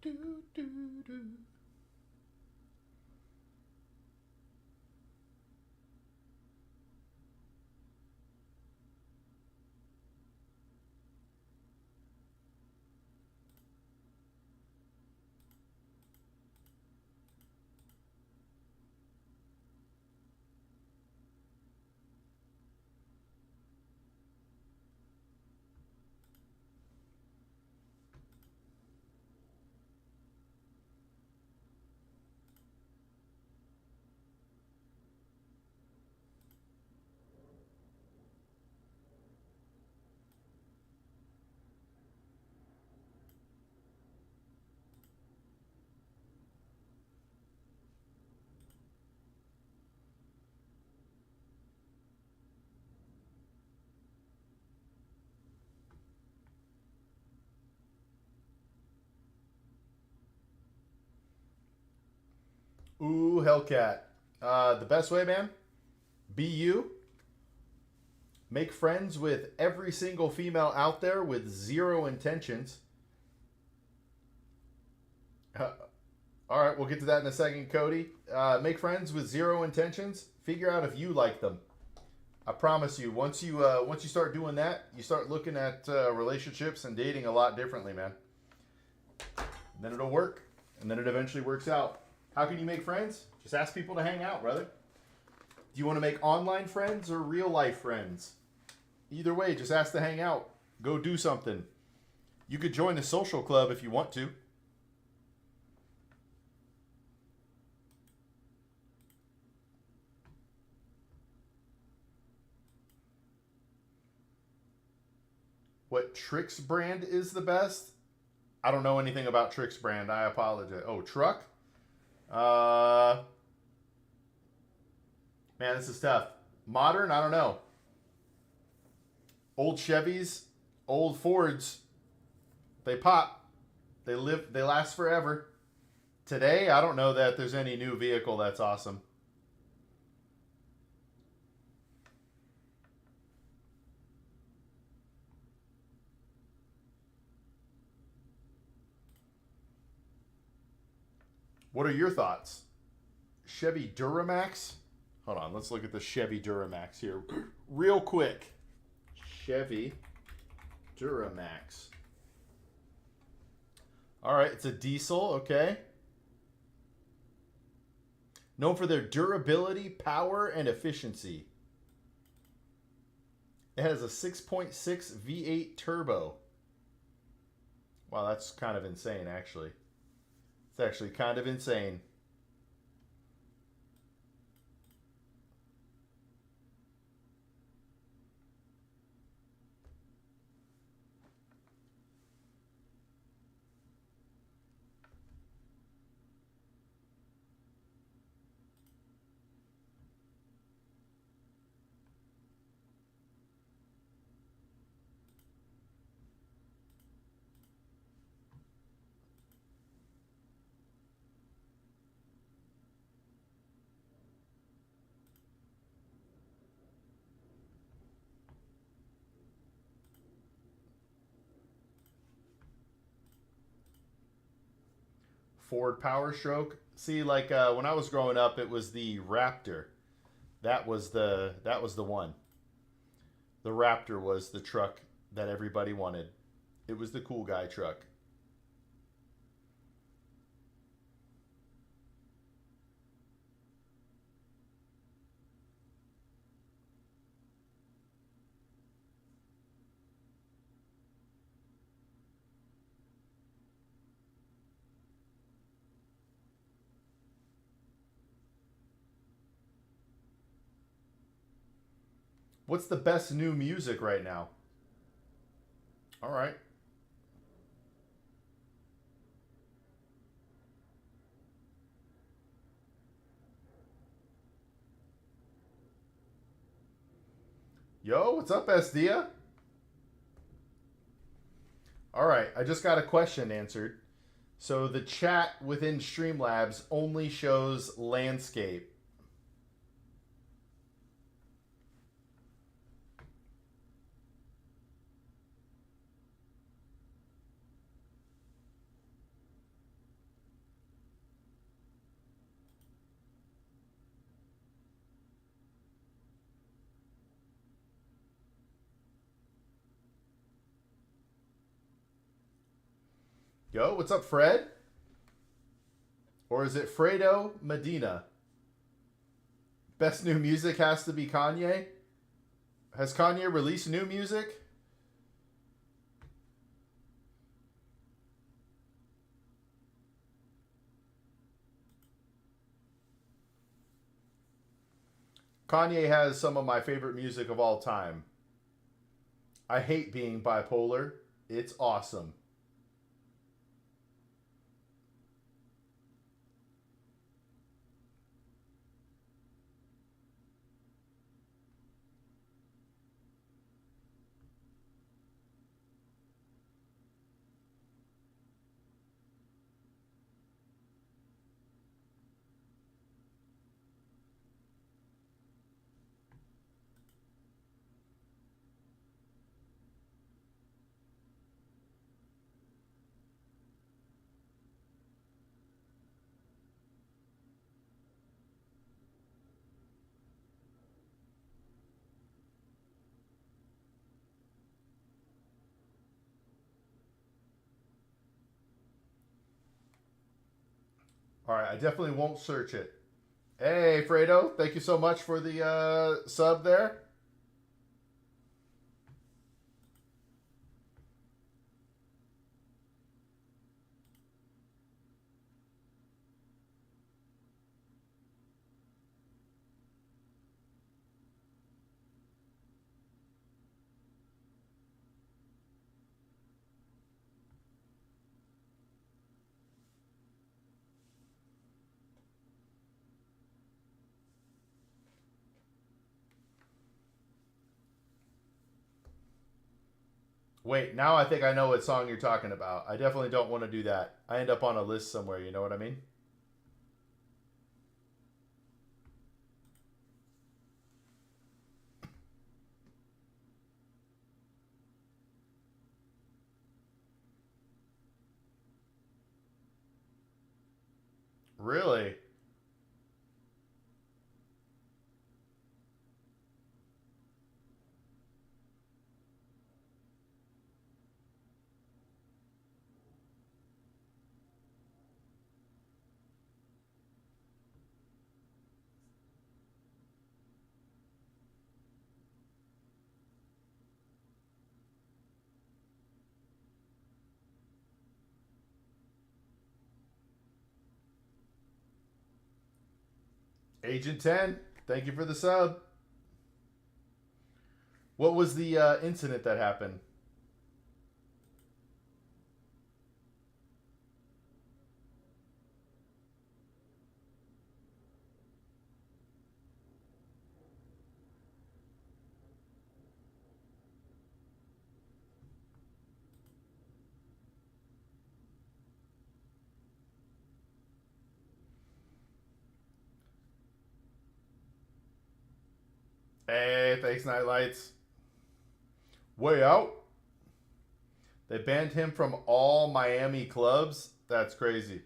Do, do, do. Ooh, Hellcat. The best way, man? Be you. Make friends with every single female out there with zero intentions. All right, we'll get to that in a second, Cody. Make friends with zero intentions. Figure out if you like them. I promise you, once you start doing that, you start looking at relationships and dating a lot differently, man. And then it'll work, and then it eventually works out. How can you make friends? Just ask people to hang out, brother. Do you want to make online friends or real life friends? Either way, just ask to hang out. Go do something. You could join a social club if you want to. What Trix brand is the best? I don't know anything about Trix brand. I apologize. Oh, truck? Uh, man, this is tough. Modern? I don't know. Old Chevys, old Fords, they pop. They live. They last forever. Today, I don't know that there's any new vehicle that's awesome. What are your thoughts? Chevy Duramax? Hold on, let's look at the Chevy Duramax here real quick. Chevy Duramax. All right, it's a diesel, okay. Known for their durability, power, and efficiency. It has a 6.6 V8 turbo. Wow, that's kind of insane, actually. It's actually kind of insane. Ford Power Stroke. See, like when I was growing up, it was the Raptor. That was the one. The Raptor was the truck that everybody wanted. It was the cool guy truck. What's the best new music right now? All right. Yo, what's up, Esdia? All right, I just got a question answered. So the chat within Streamlabs only shows landscape. Yo, what's up, Fred? Or is it Fredo Medina? Best new music has to be Kanye. Has Kanye released new music? Kanye has some of my favorite music of all time. I hate being bipolar. It's awesome. All right, I definitely won't search it. Hey, Fredo, thank you so much for the sub there. Wait, now I think I know what song you're talking about. I definitely don't want to do that. I end up on a list somewhere, you know what I mean? Really? Agent 10, thank you for the sub. What was the incident that happened? Hey, thanks, Nightlights. Way out. They banned him from all Miami clubs. That's crazy.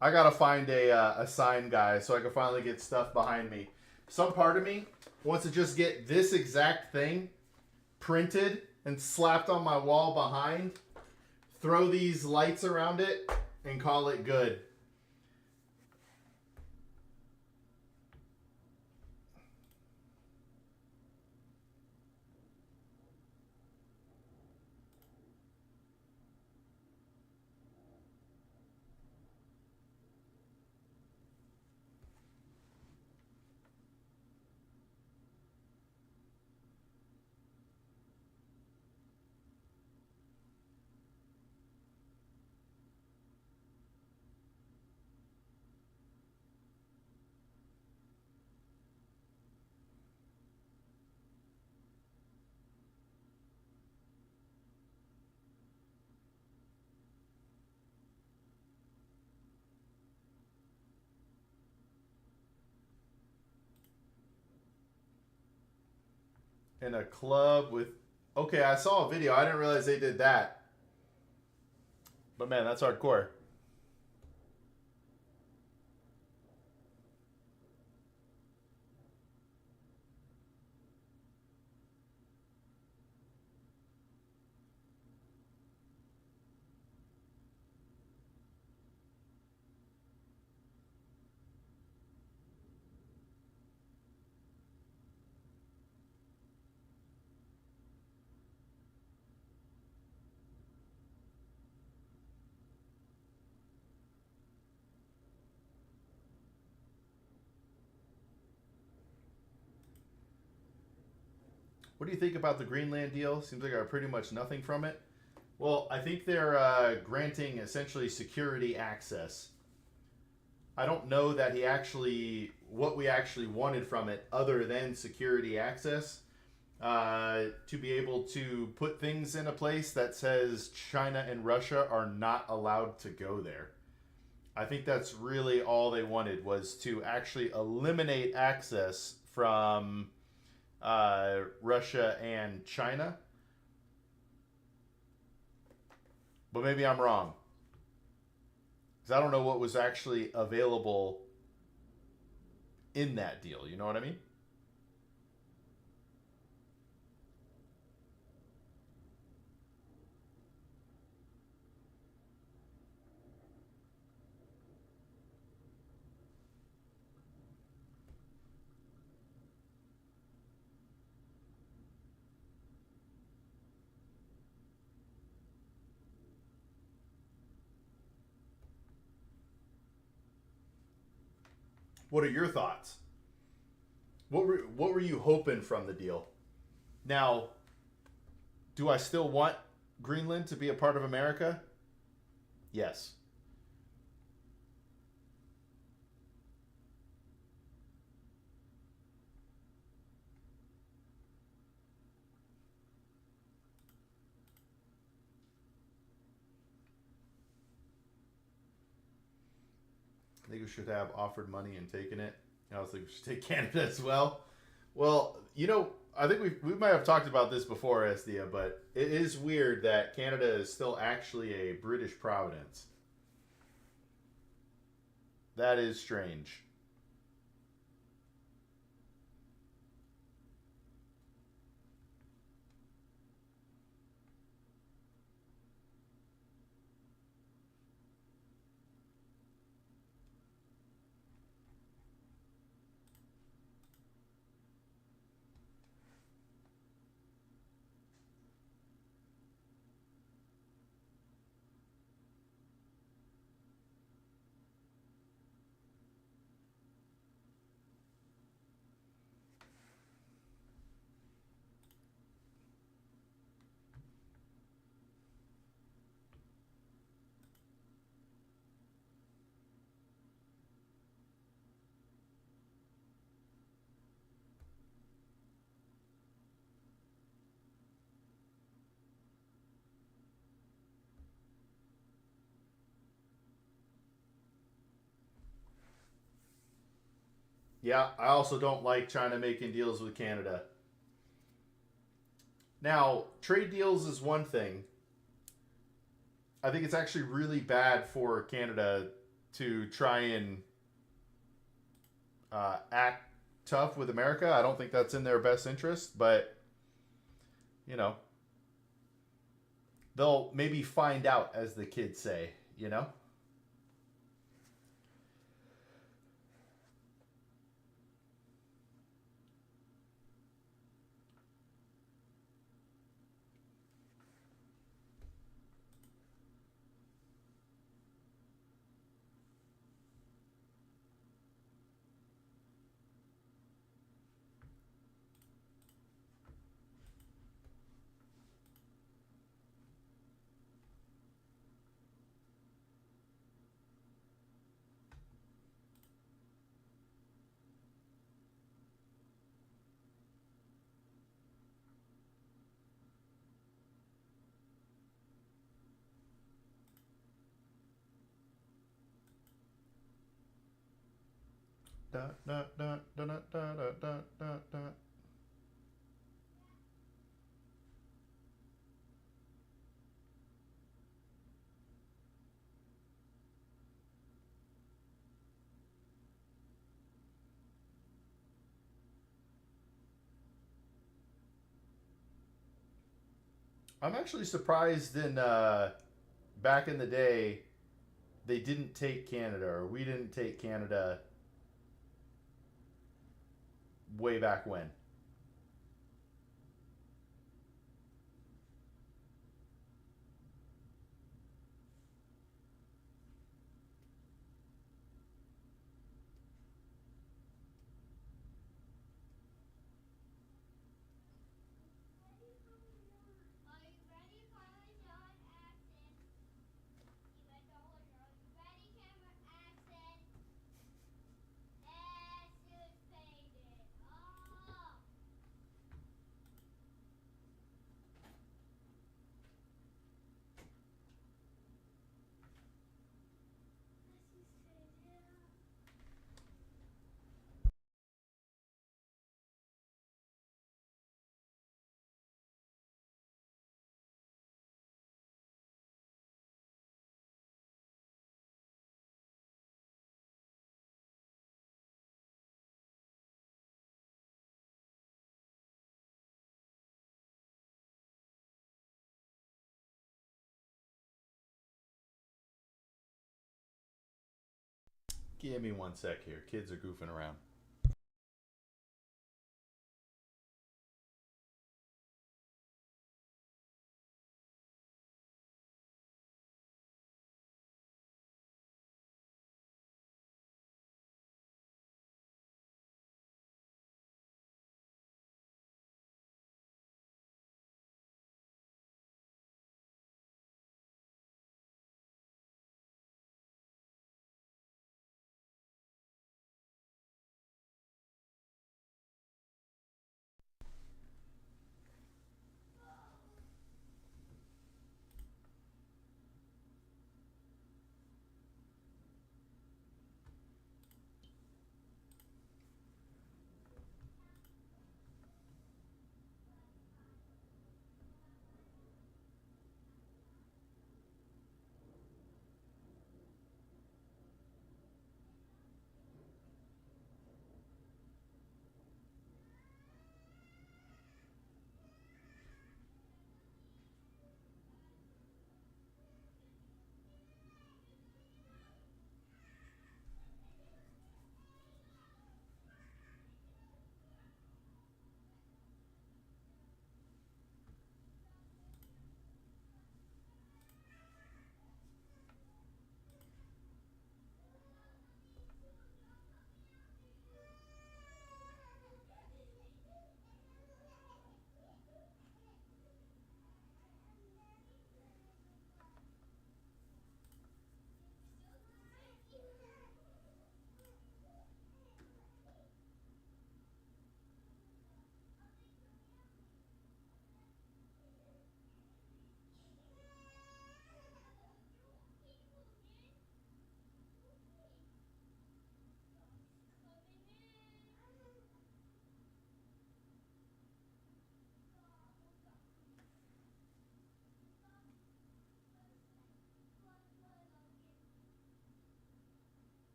I gotta find a sign guy so I can finally get stuff behind me. Some part of me wants to just get this exact thing printed and slapped on my wall behind, throw these lights around it, and call it good. In a club with. Okay, I saw a video. I didn't realize they did that. But man, that's hardcore. What do you think about the Greenland deal? Seems like I got pretty much nothing from it. Well, I think they're granting essentially security access. I don't know that he actually what we actually wanted from it other than security access to be able to put things in a place that says China and Russia are not allowed to go there. I think that's really all they wanted was to actually eliminate access from Russia and China. But maybe I'm wrong because I don't know what was actually available in that deal. You know what I mean? What are your thoughts? What were you hoping from the deal? Now, do I still want Greenland to be a part of America? Yes. I think we should have offered money and taken it. I also think we should take Canada as well. Well, I think we might have talked about this before, Estia, but it is weird that Canada is still actually a British province. That is strange. Yeah, I also don't like China making deals with Canada. Now, trade deals is one thing. I think it's actually really bad for Canada to try and act tough with America. I don't think that's in their best interest, but you know, they'll maybe find out, as the kids say. You know. Da, da, da, da, da, da, da, da, da. I'm actually surprised in back in the day they didn't take Canada, or we didn't take Canada way back when. Give me one sec here. Kids are goofing around.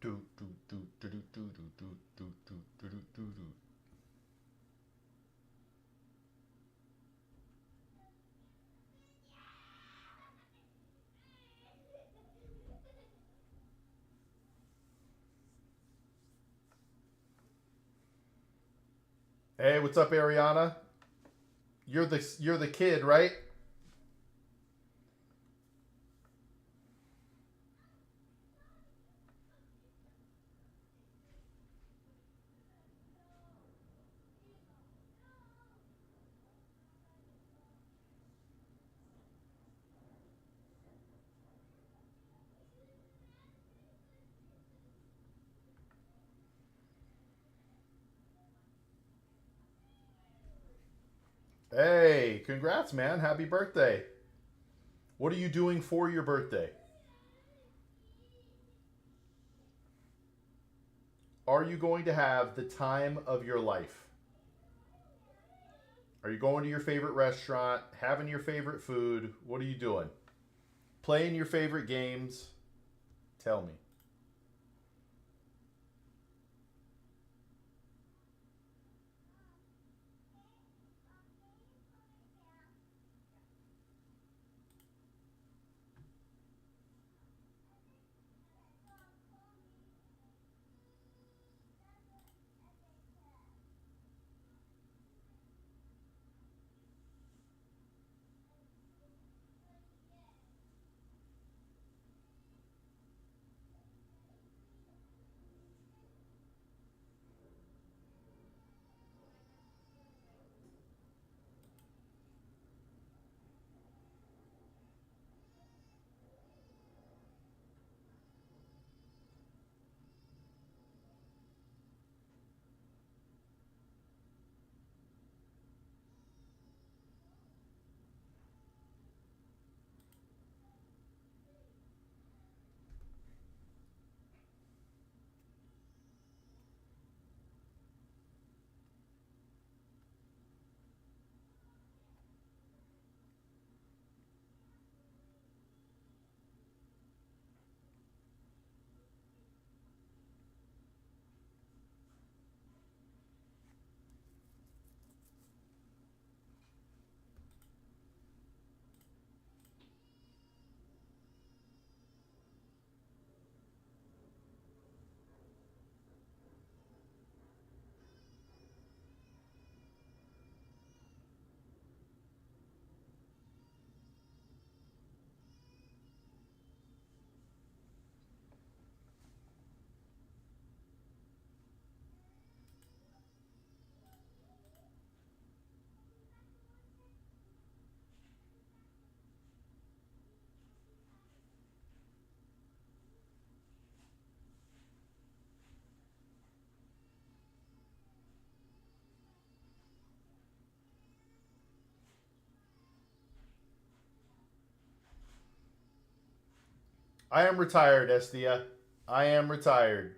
Do do do do do do do do do do do do do. Hey, what's up, Ariana? You're the kid, right? Hey, congrats, man. Happy birthday. What are you doing for your birthday? Are you going to have the time of your life? Are you going to your favorite restaurant, having your favorite food? What are you doing? Playing your favorite games? Tell me. I am retired, Estia. I am retired.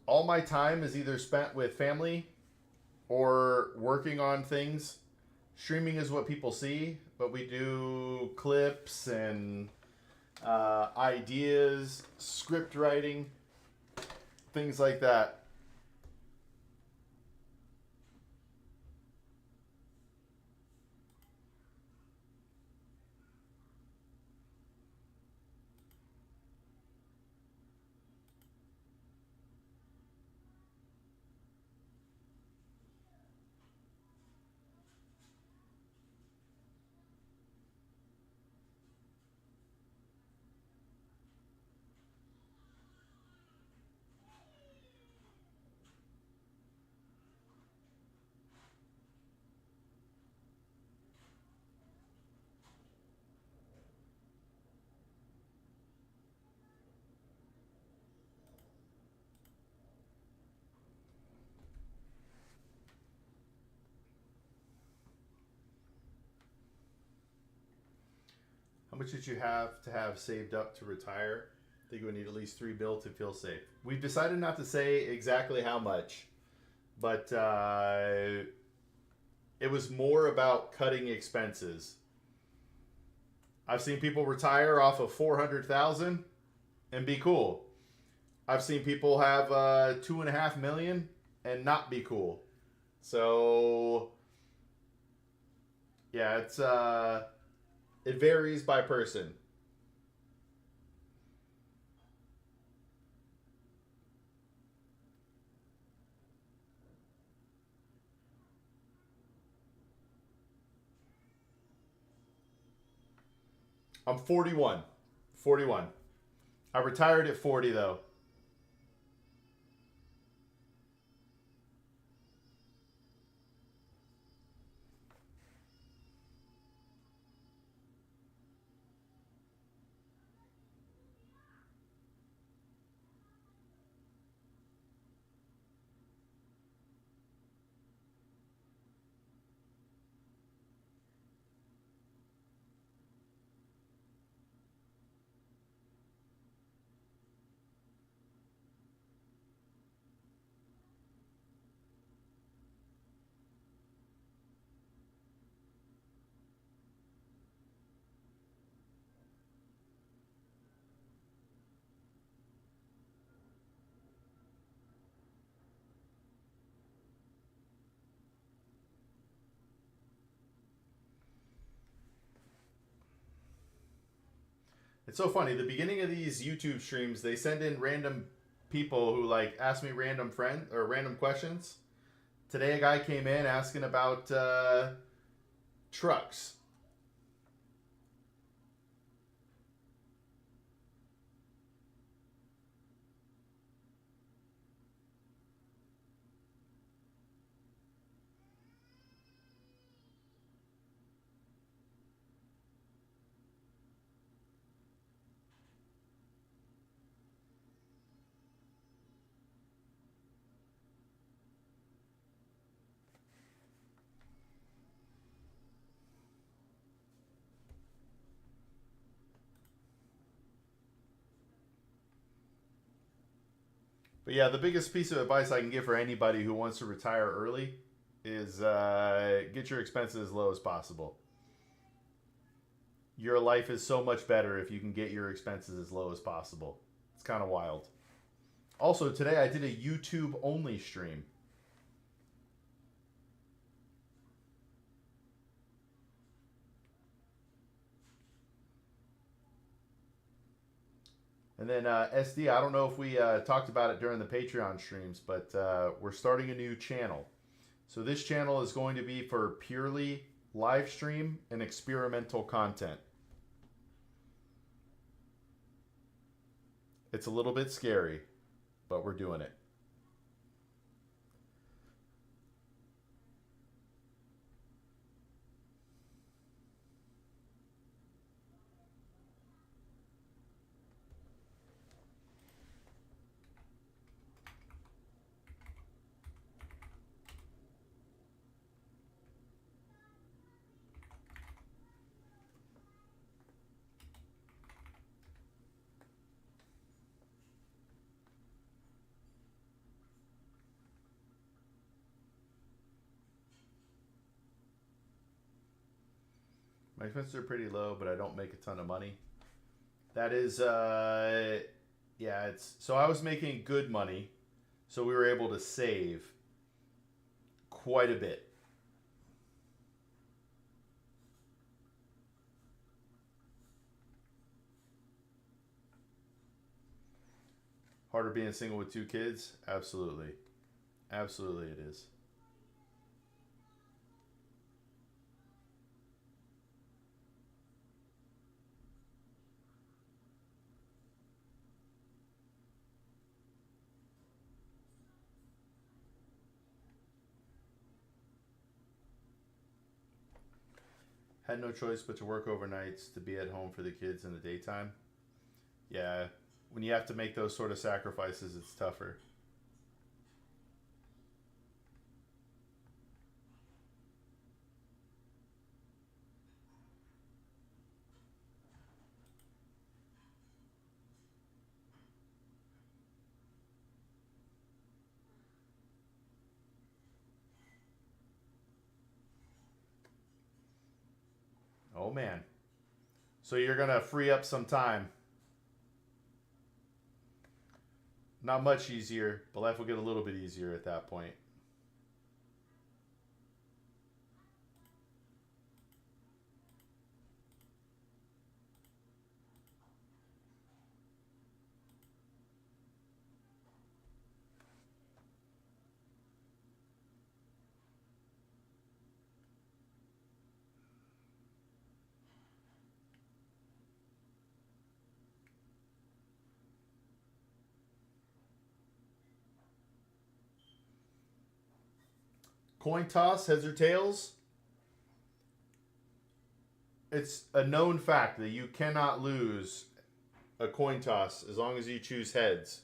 All my time is either spent with family or working on things. Streaming is what people see, but we do clips and ideas, script writing, things like that. How much did you have to have saved up to retire? I think you would need at least $3 billion to feel safe. We've decided not to say exactly how much, but it was more about cutting expenses. I've seen people retire off of 400,000 and be cool. I've seen people have 2.5 million and not be cool. So yeah, it varies by person. I'm 41. 41. I retired at 40 though. It's so funny. The beginning of these YouTube streams, they send in random people who like ask me random friend or random questions. Today, a guy came in asking about trucks. But yeah, the biggest piece of advice I can give for anybody who wants to retire early is get your expenses as low as possible. Your life is so much better if you can get your expenses as low as possible. It's kind of wild. Also, today I did a YouTube only stream. And then SD, I don't know if we talked about it during the Patreon streams, but we're starting a new channel. So this channel is going to be for purely live stream and experimental content. It's a little bit scary, but we're doing it. My expenses are pretty low, but I don't make a ton of money. That is, yeah, it's so I was making good money, so we were able to save quite a bit. Harder being single with 2 kids? Absolutely. Absolutely it is. Had no choice but to work overnights to be at home for the kids in the daytime. Yeah, when you have to make those sort of sacrifices, it's tougher. Oh man. So you're going to free up some time. Not much easier, but life will get a little bit easier at that point. Coin toss, heads or tails? It's a known fact that you cannot lose a coin toss as long as you choose heads.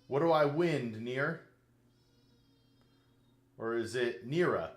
What do I win, Near? Or is it Nira?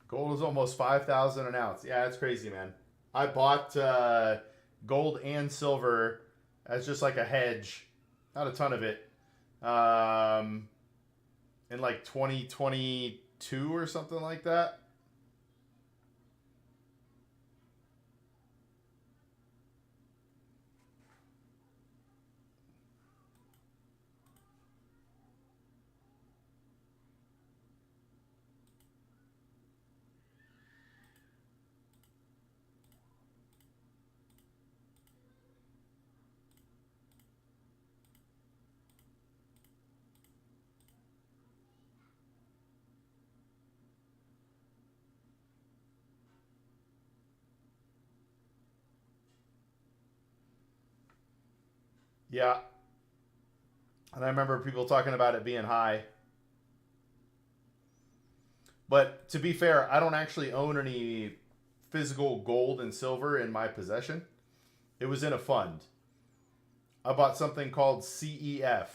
Gold is almost 5,000 an ounce. Yeah, that's crazy, man. I bought gold and silver as just like a hedge, not a ton of it, in like 2022 or something like that. Yeah, and I remember people talking about it being high. But to be fair, I don't actually own any physical gold and silver in my possession. It was in a fund. I bought something called CEF.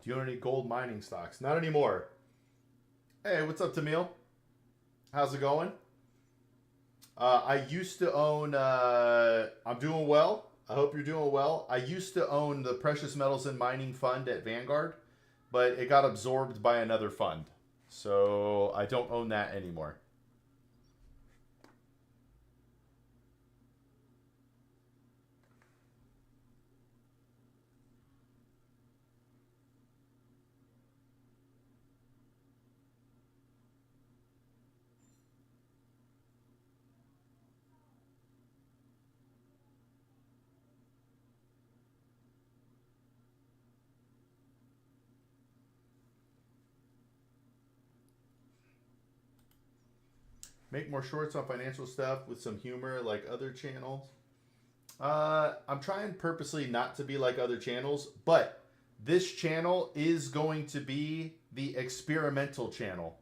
Do you own any gold mining stocks? Not anymore. Hey, what's up, Tamil? How's it going? I used to own. I'm doing well. I hope you're doing well. I used to own the Precious Metals and Mining Fund at Vanguard, but it got absorbed by another fund. So I don't own that anymore. Make more shorts on financial stuff with some humor like other channels. I'm trying purposely not to be like other channels, but this channel is going to be the experimental channel.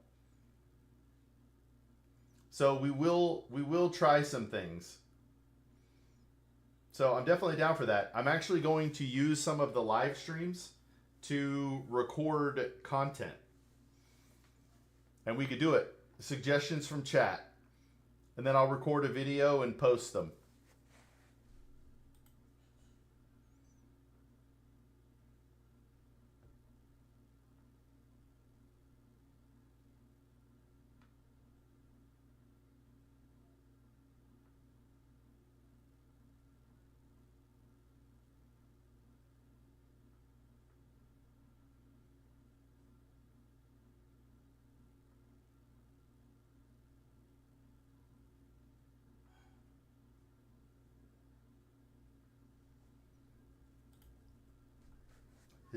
So we will try some things. So I'm definitely down for that. I'm actually going to use some of the live streams to record content. And we could do it. Suggestions from chat. And then I'll record a video and post them.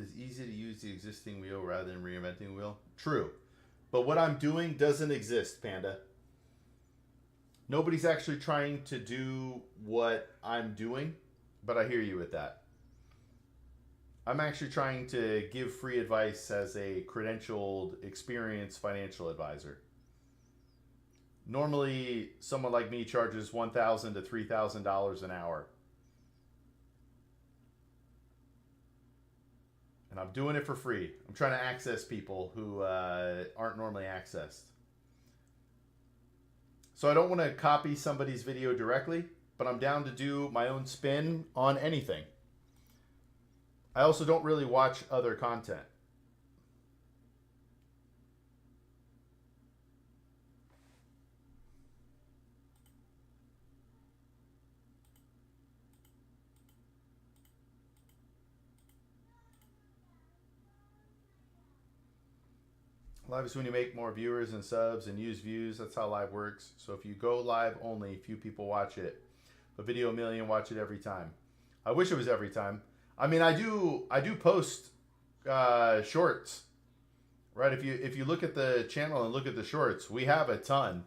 It's easy to use the existing wheel rather than reinventing the wheel. True. But what I'm doing doesn't exist, Panda. Nobody's actually trying to do what I'm doing, but I hear you with that. I'm actually trying to give free advice as a credentialed, experienced financial advisor. Normally, someone like me charges $1,000 to $3,000 an hour. And I'm doing it for free. I'm trying to access people who aren't normally accessed. So I don't want to copy somebody's video directly. but I'm down to do my own spin on anything. I also don't really watch other content. Live is when you make more viewers and subs and use views. That's how live works. So if you go live only, few people watch it. But video a million watch it every time. I wish it was every time. I mean, I do post shorts, right? If you look at the channel and look at the shorts, we have a ton.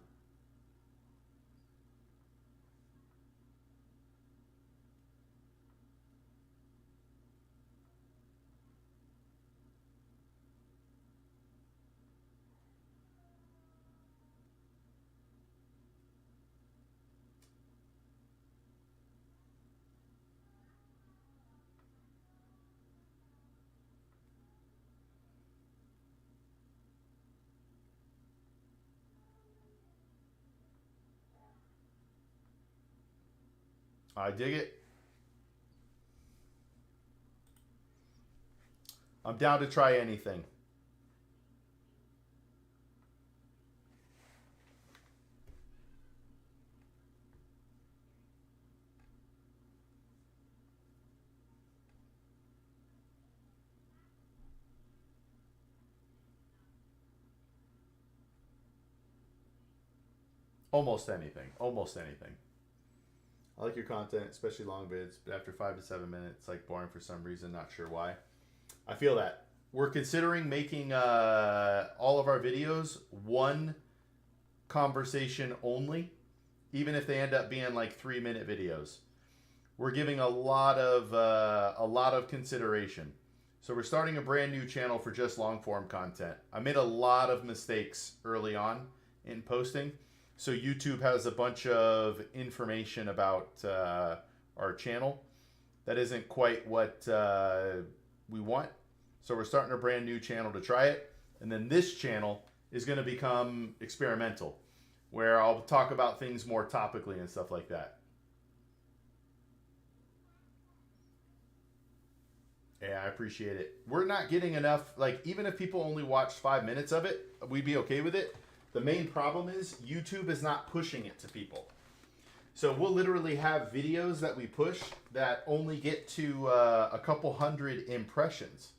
I dig it. I'm down to try anything. Almost anything. Almost anything. I like your content, especially long vids, but after 5 to 7 minutes, it's like boring for some reason, not sure why. I feel that. We're considering making all of our videos one conversation only, even if they end up being like 3-minute videos. We're giving a lot of consideration. So we're starting a brand new channel for just long form content. I made a lot of mistakes early on in posting. So YouTube has a bunch of information about our channel that isn't quite what we want. So we're starting a brand new channel to try it. And then this channel is going to become experimental, where I'll talk about things more topically and stuff like that. Yeah, I appreciate it. We're not getting enough, like, even if people only watched 5 minutes of it, we'd be okay with it. The main problem is YouTube is not pushing it to people. So we'll literally have videos that we push that only get to a couple hundred impressions.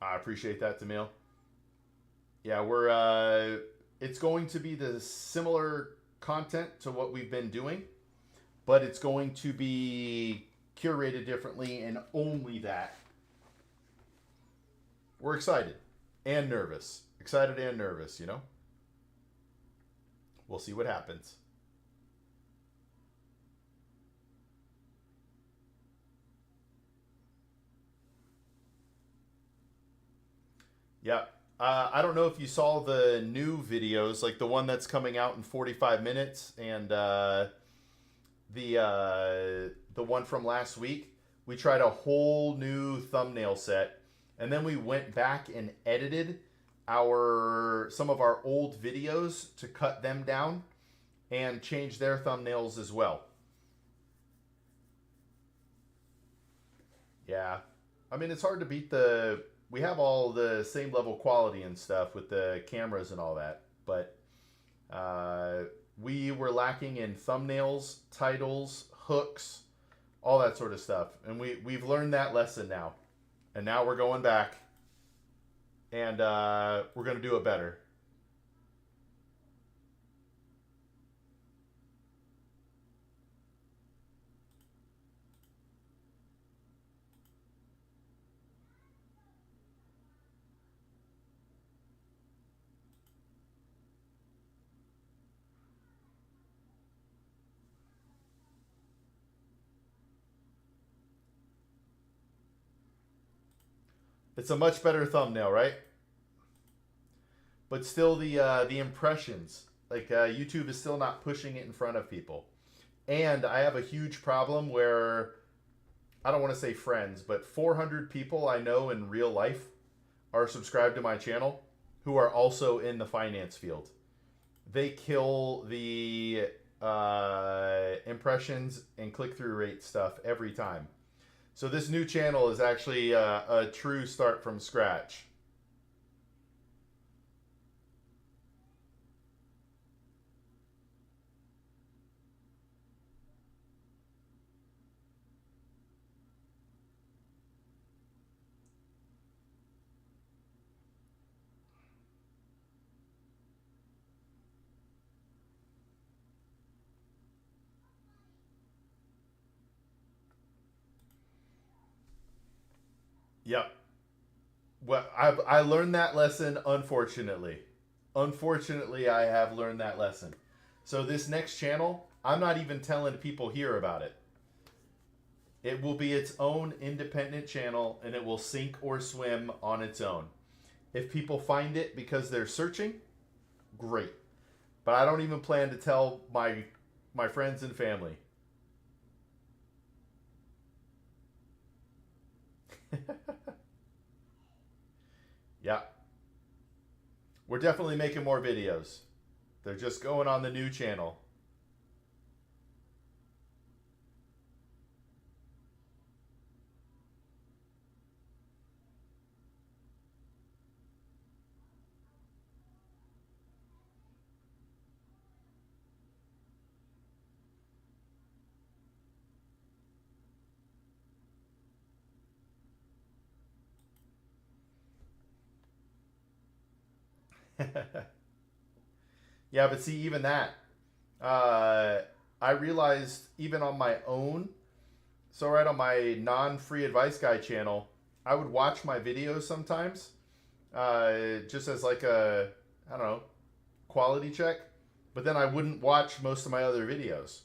I appreciate that, Tamil. Yeah, we're it's going to be the similar content to what we've been doing, but it's going to be curated differently and only that. We're excited and nervous. Excited and nervous, you know? We'll see what happens. Yeah. I don't know if you saw the new videos, like the one that's coming out in 45 minutes and the one from last week. We tried a whole new thumbnail set, and then we went back and edited some of our old videos to cut them down and change their thumbnails as well. Yeah. I mean, it's hard to beat we have all the same level quality and stuff with the cameras and all that, but we were lacking in thumbnails, titles, hooks, all that sort of stuff. And we've learned that lesson now. And now we're going back and we're going to do it better. It's a much better thumbnail, right? But still, the impressions, like YouTube is still not pushing it in front of people. And I have a huge problem where I don't want to say friends, but 400 people I know in real life are subscribed to my channel who are also in the finance field. they kill the impressions and click-through rate stuff every time. So this new channel is actually a true start from scratch. Yep. Well, I learned that lesson, unfortunately. Unfortunately, I have learned that lesson. So this next channel, I'm not even telling people here about it. It will be its own independent channel, and it will sink or swim on its own. If people find it because they're searching, great. But I don't even plan to tell my friends and family. Yeah. We're definitely making more videos. They're just going on the new channel. Yeah, but see, even that, uh, I realized even on my own, so right on my non-free advice guy channel, I would watch my videos sometimes, just as like a, I don't know, quality check, but then I wouldn't watch most of my other videos.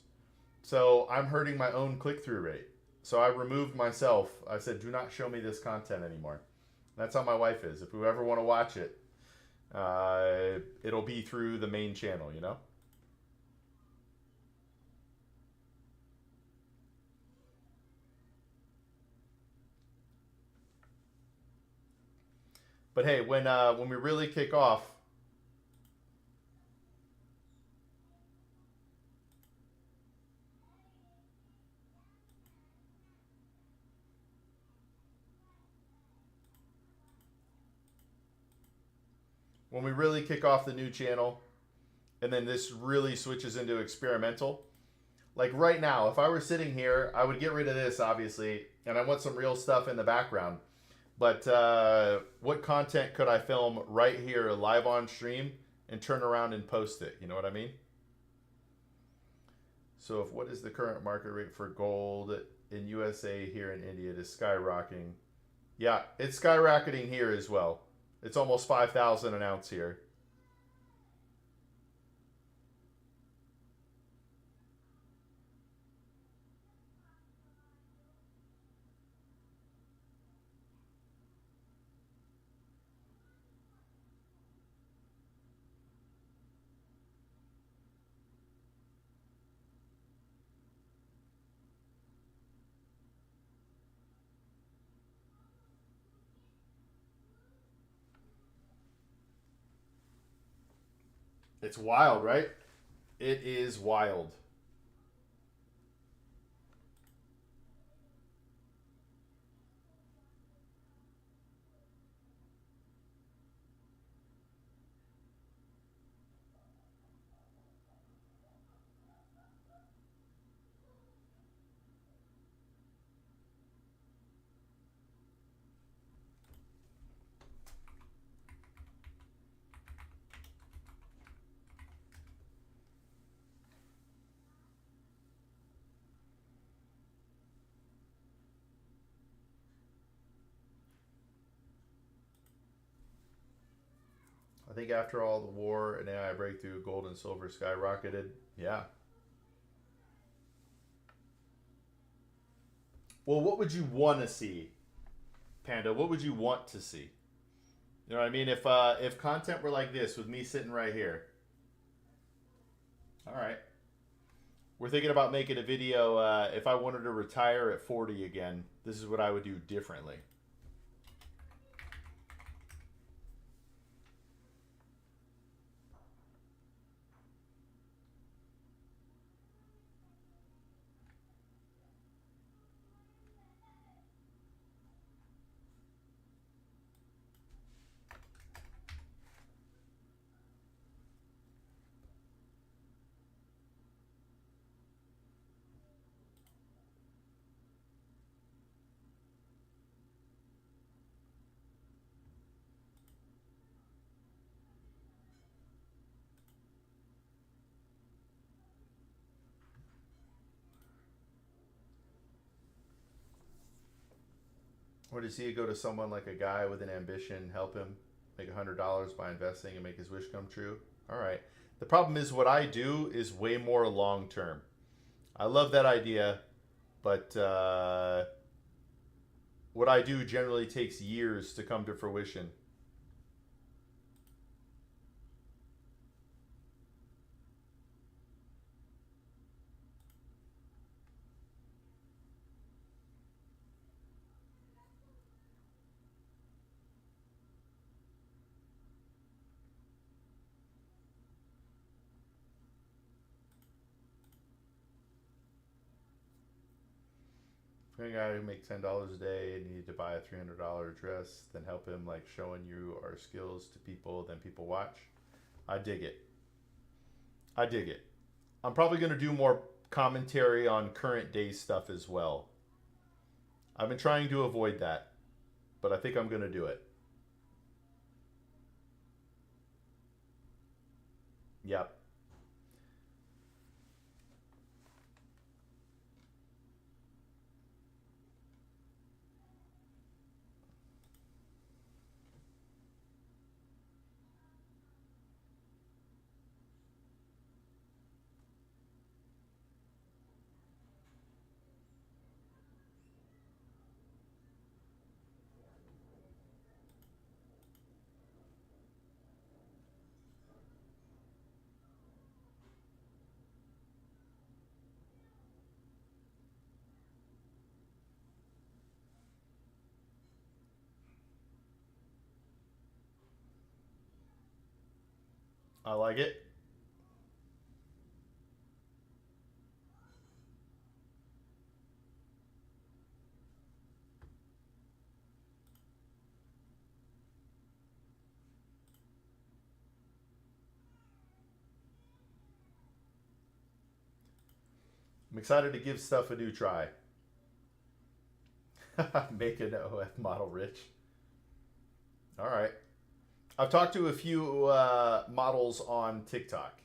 So I'm hurting my own click-through rate. So I removed myself. I said, do not show me this content anymore. That's how my wife is. If you ever want to watch it, it'll be through the main channel, you know? But hey, when we really kick off, when we really kick off the new channel, and then this really switches into experimental. Like right now, if I were sitting here, I would get rid of this, obviously, and I want some real stuff in the background. But what content could I film right here live on stream and turn around and post it? You know what I mean? So if what is the current market rate for gold in USA here in India? It is skyrocketing. Yeah, it's skyrocketing here as well. It's almost 5,000 an ounce here. It's wild, right? It is wild. I think after all the war and AI breakthrough, gold and silver skyrocketed. Yeah. Well, what would you want to see, Panda? What would you want to see? You know what I mean? If content were like this with me sitting right here. All right. We're thinking about making a video. If I wanted to retire at 40 again, this is what I would do differently. Or does he go to someone like a guy with an ambition, help him make $100 by investing and make his wish come true? All right. The problem is what I do is way more long term. I love that idea, but what I do generally takes years to come to fruition. For a guy who makes $10 a day and you need to buy a $300 dress, then help him like showing you our skills to people, then people watch. I dig it. I dig it. I'm probably going to do more commentary on current day stuff as well. I've been trying to avoid that, but I think I'm going to do it. Yep. I like it. I'm excited to give stuff a new try. Make an OF model rich. All right. I've talked to a few models on TikTok.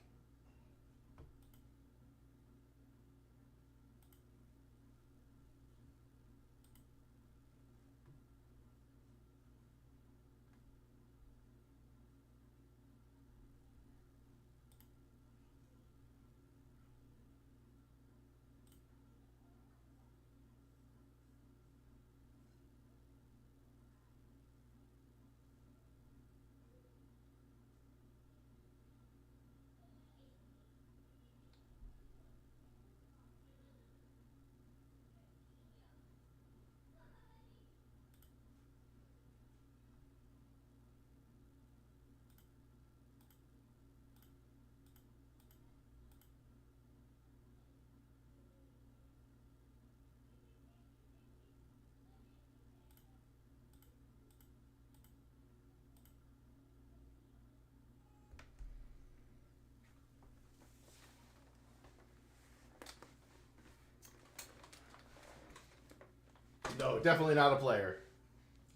No, definitely not a player.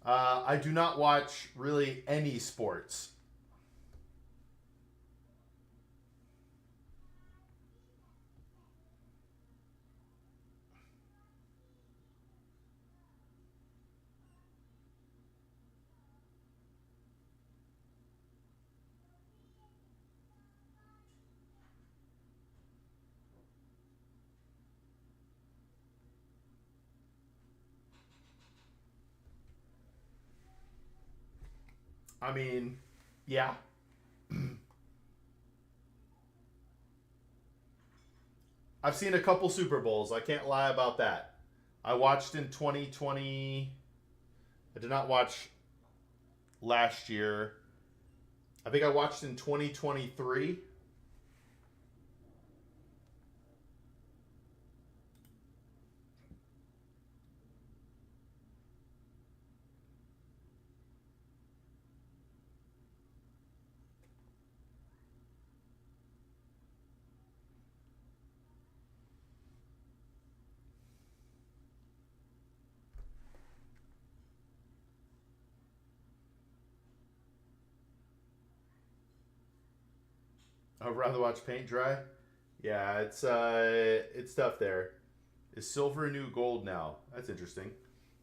I do not watch really any sports. I mean, yeah. I've seen a couple Super Bowls. I can't lie about that. I watched in 2020. I did not watch last year. I think I watched in 2023. I'd rather watch paint dry. Yeah, it's tough there. Is silver a new gold now? That's interesting.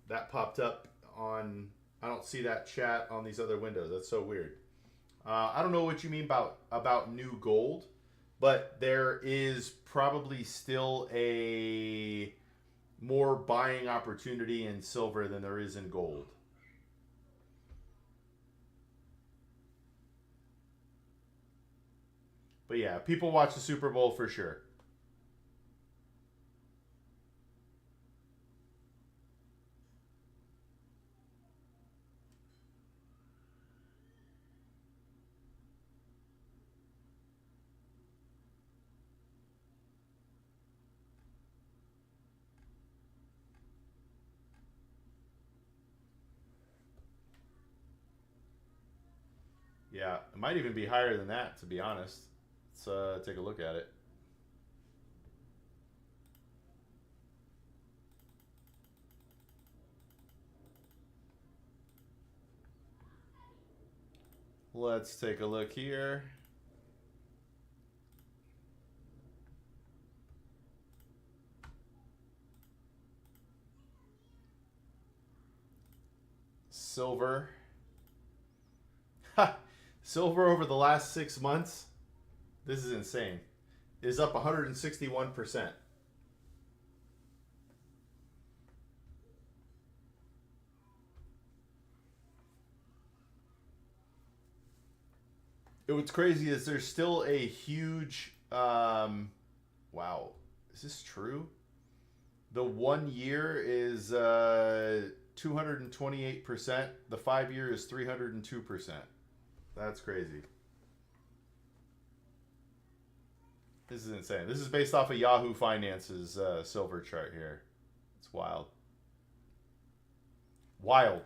That popped up on. I don't see that chat on these other windows. That's so weird. I don't know what you mean about new gold, but there is probably still a more buying opportunity in silver than there is in gold. But yeah, people watch the Super Bowl for sure. Yeah, it might even be higher than that, to be honest. Let's take a look at it. Let's take a look here. Silver. Silver over the last 6 months, this is insane, is up 161%. What's crazy is there's still a huge. Wow, is this true? The 1 year is 228%. The 5 year is 302%. That's crazy. This is insane. This is based off of Yahoo Finance's silver chart here. It's wild. Wild.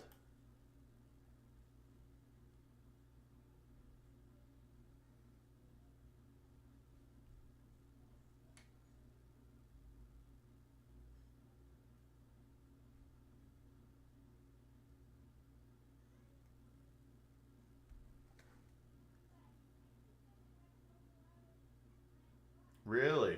Really?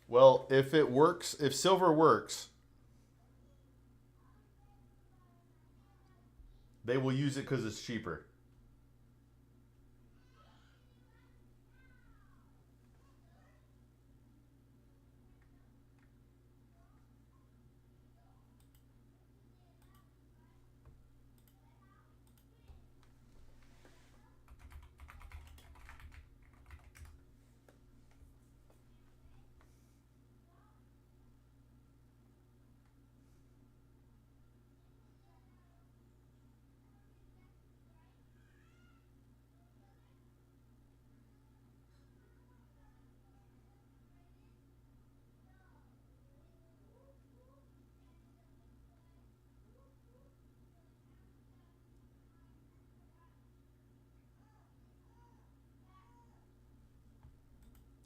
Well, if it works, if silver works, they will use it because it's cheaper.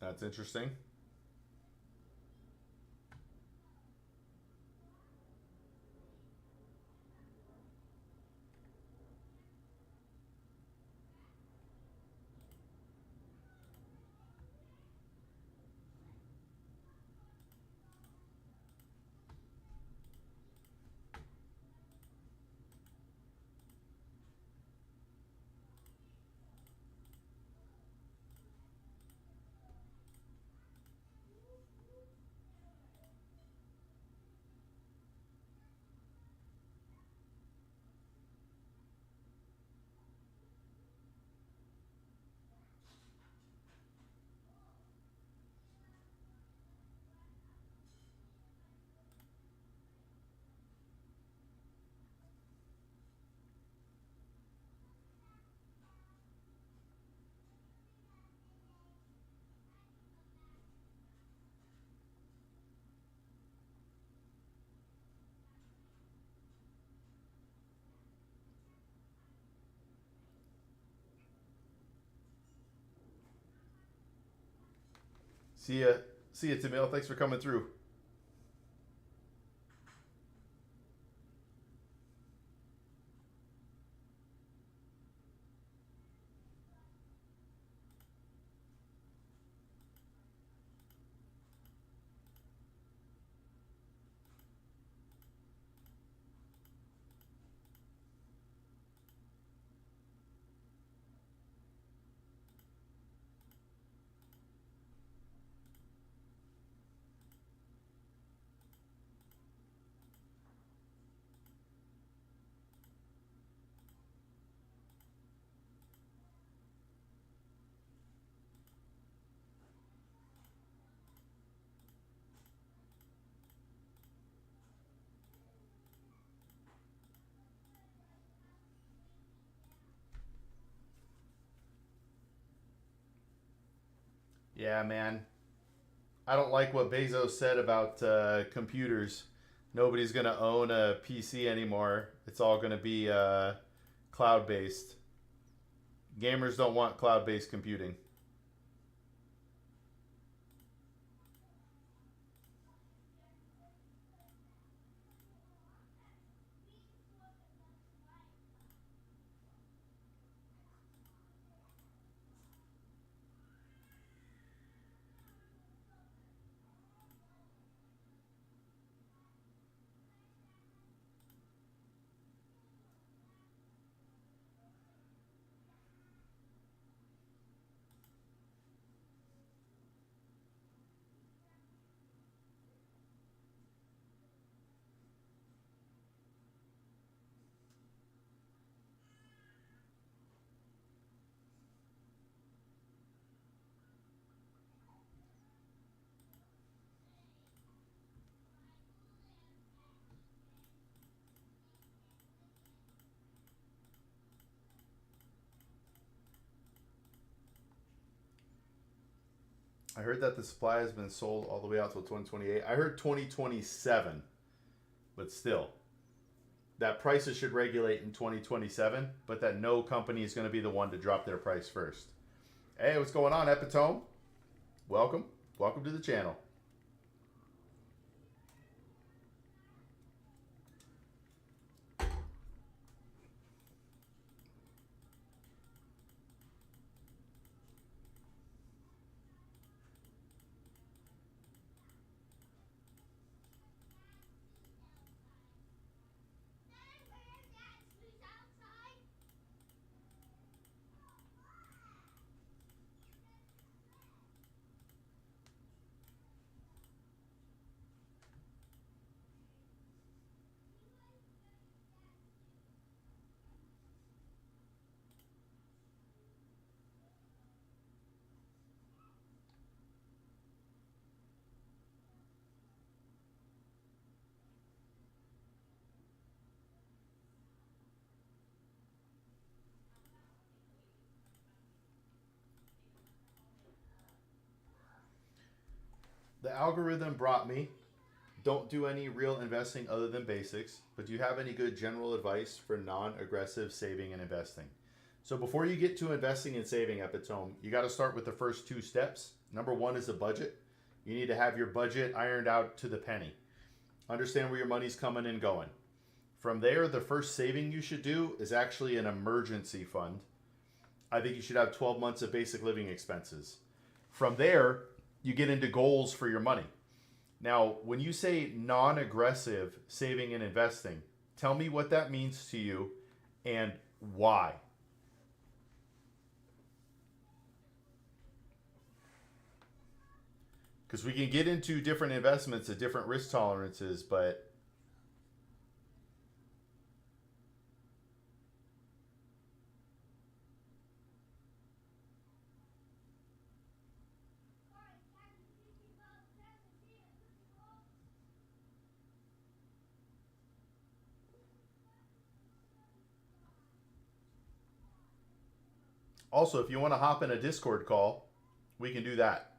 That's interesting. See ya. See ya, Tamil. Thanks for coming through. Yeah, man. I don't like what Bezos said about computers. Nobody's gonna own a PC anymore. It's all gonna be cloud based. Gamers don't want cloud based computing. I heard that the supply has been sold all the way out till 2028. I heard 2027, but still, that prices should regulate in 2027, but that no company is going to be the one to drop their price first. Hey, what's going on, Epitome? Welcome. Welcome to the channel. The algorithm brought me. Don't do any real investing other than basics, but do you have any good general advice for non aggressive saving and investing? So, before you get to investing and saving, Epitome, you got to start with the first two steps. Number one is a budget. You need to have your budget ironed out to the penny. Understand where your money's coming and going. From there, the first saving you should do is actually an emergency fund. I think you should have 12 months of basic living expenses. From there, you get into goals for your money. Now, when you say non aggressive saving and investing, tell me what that means to you and why. Because we can get into different investments at different risk tolerances, but also, if you want to hop in a Discord call, we can do that.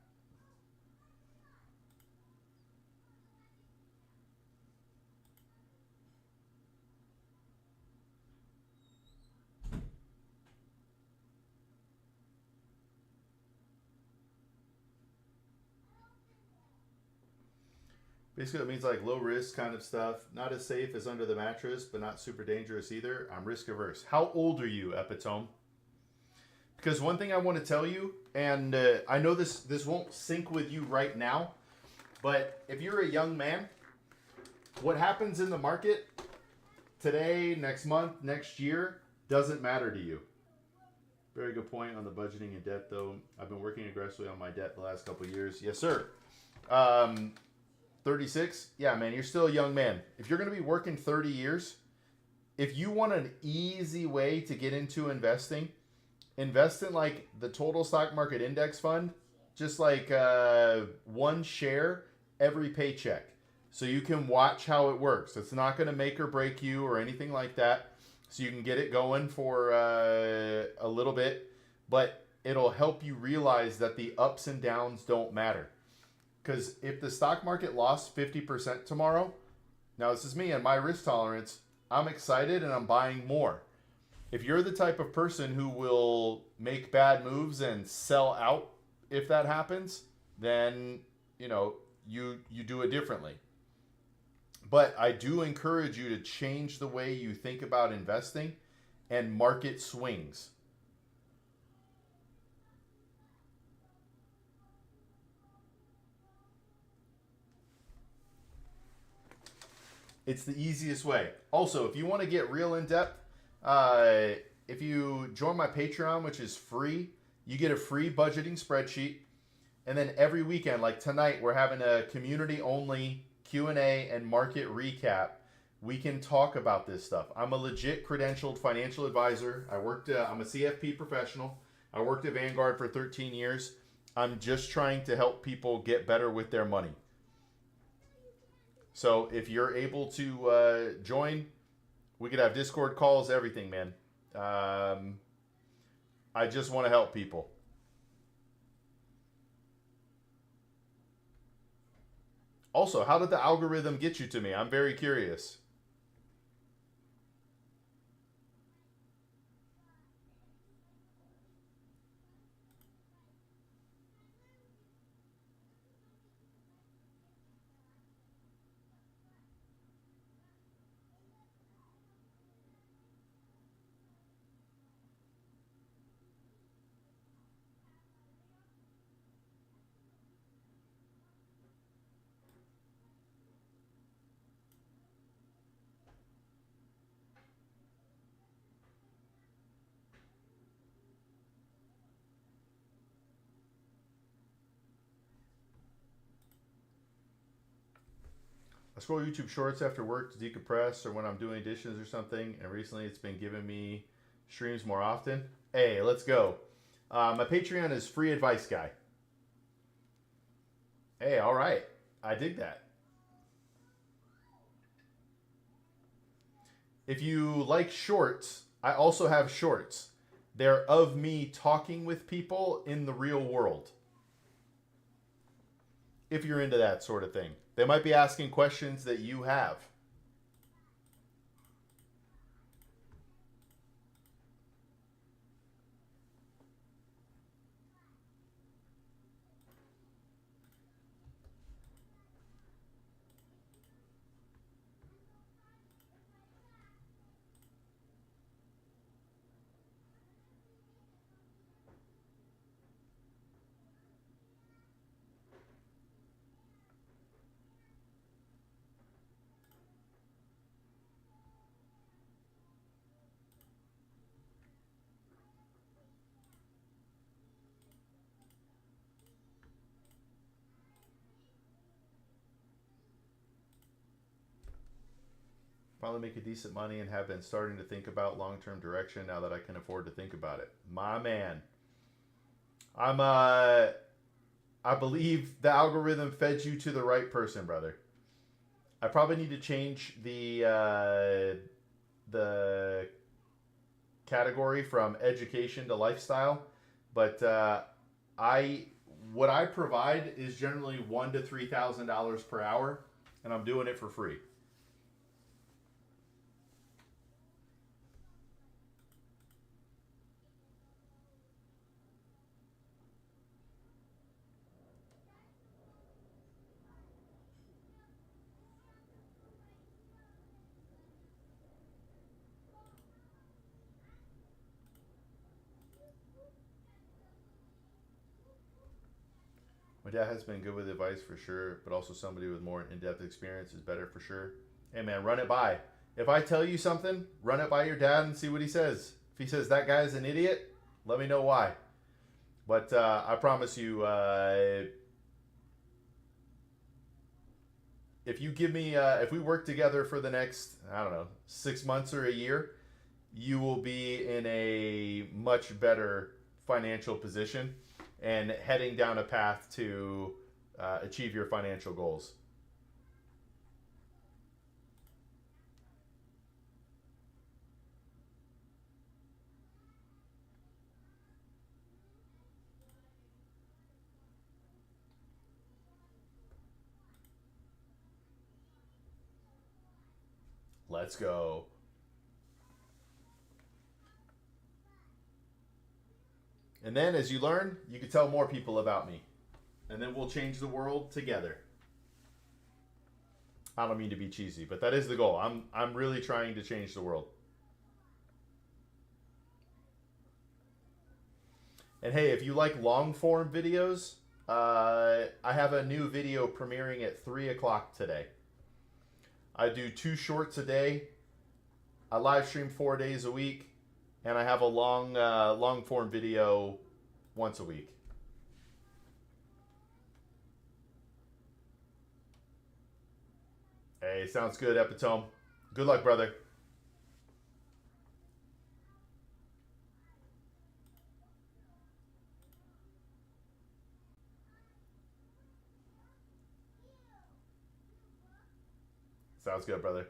Basically, it means like low risk kind of stuff. Not as safe as under the mattress, but not super dangerous either. I'm risk averse. How old are you, Epitome? Because one thing I want to tell you, and I know this won't sync with you right now, but if you're a young man, what happens in the market today, next month, next year doesn't matter to you. Very good point on the budgeting and debt, though. I've been working aggressively on my debt the last couple of years. Yes, sir. 36? Yeah, man, you're still a young man. If you're going to be working 30 years, if you want an easy way to get into investing, invest in like the total stock market index fund, just like one share every paycheck. So you can watch how it works. It's not going to make or break you or anything like that. So you can get it going for a little bit, but it'll help you realize that the ups and downs don't matter. Because if the stock market lost 50% tomorrow, now this is me and my risk tolerance, I'm excited and I'm buying more. If you're the type of person who will make bad moves and sell out if that happens, then, you do it differently. But I do encourage you to change the way you think about investing and market swings. It's the easiest way. Also, if you want to get real in depth, if you join my Patreon, which is free, you get a free budgeting spreadsheet. And then every weekend, like tonight, we're having a community-only Q&A and market recap. We can talk about this stuff. I'm a legit credentialed financial advisor. I'm a CFP professional. I worked at Vanguard for 13 years. I'm just trying to help people get better with their money. So if you're able to join, we could have Discord calls, everything, man. I just want to help people. Also, how did the algorithm get you to me? I'm very curious. I scroll YouTube Shorts after work to decompress or when I'm doing dishes or something, and recently it's been giving me streams more often. Hey, let's go. My Patreon is Free Advice Guy. Hey, all right. I dig that. If you like shorts, I also have shorts. They're of me talking with people in the real world. If you're into that sort of thing, they might be asking questions that you have. Finally make a decent money and have been starting to think about long-term direction now that I can afford to think about it. My man. I believe the algorithm fed you to the right person, brother. I probably need to change the category from education to lifestyle, but I what I provide is generally $1,000 to $3,000 per hour, and I'm doing it for free. dad has been good with advice for sure, but also somebody with more in-depth experience is better for sure. Hey man, run it by. If I tell you something, run it by your dad and see what he says. If he says that guy's an idiot, let me know why. But I promise you, if you give me, if we work together for the next, I don't know, 6 months or a year, you will be in a much better financial position and heading down a path to achieve your financial goals. Let's go. And then as you learn, you can tell more people about me. And then we'll change the world together. I don't mean to be cheesy, but that is the goal. I'm really trying to change the world. And hey, if you like long form videos, I have a new video premiering at 3 o'clock today. I do 2 shorts a day. I live stream 4 days a week, and I have a long form video once a week. Hey, sounds good, Epitome. Good luck, brother. Sounds good, brother.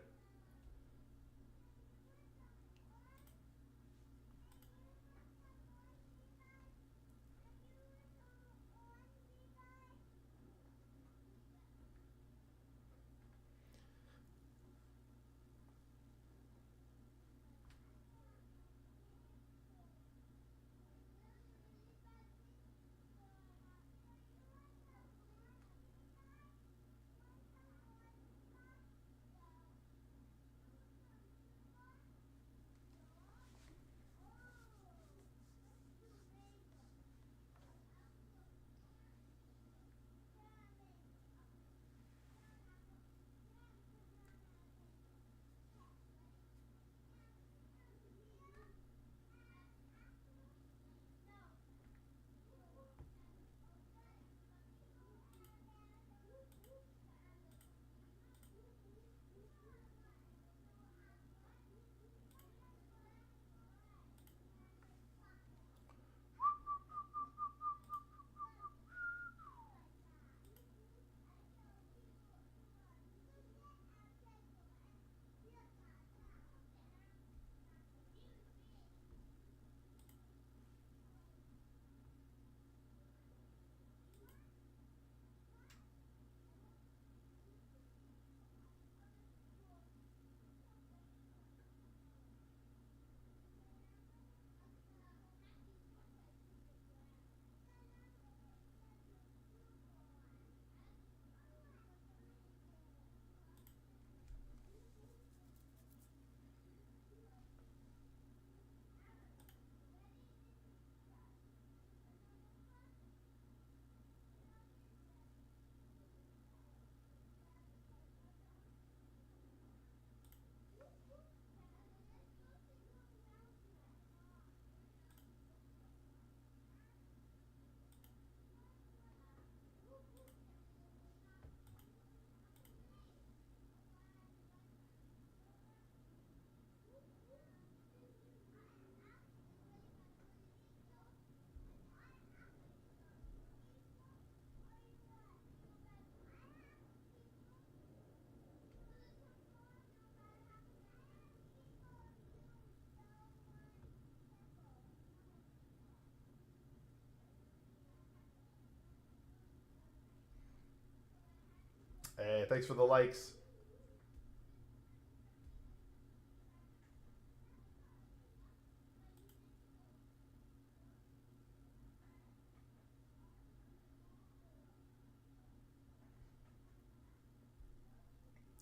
Hey, thanks for the likes.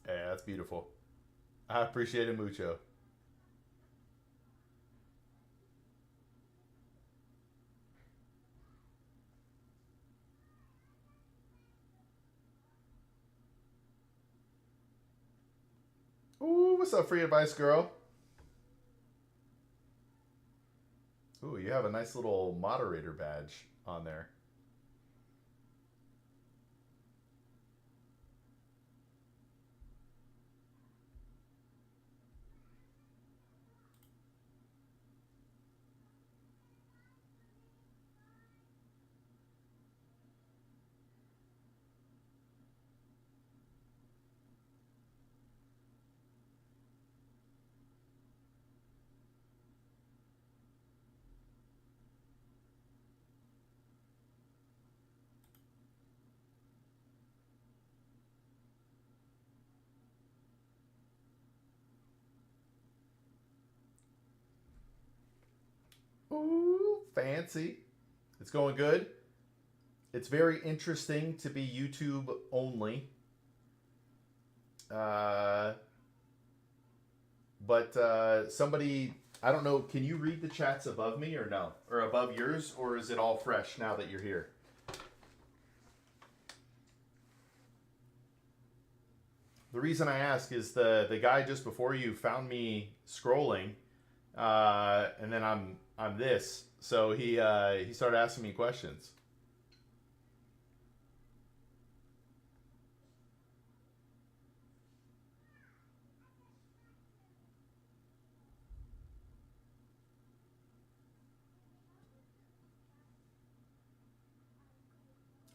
Hey, that's beautiful. I appreciate it mucho. Ooh, what's up, free advice girl? Ooh, you have a nice little moderator badge on there. Ooh, fancy. It's going good. It's very interesting to be YouTube only. Uh, but somebody, I don't know, can you read the chats above me or no? Or above yours? Or is it all fresh now that you're here? The reason I ask is the guy just before you found me scrolling, and then I'm this. So he started asking me questions.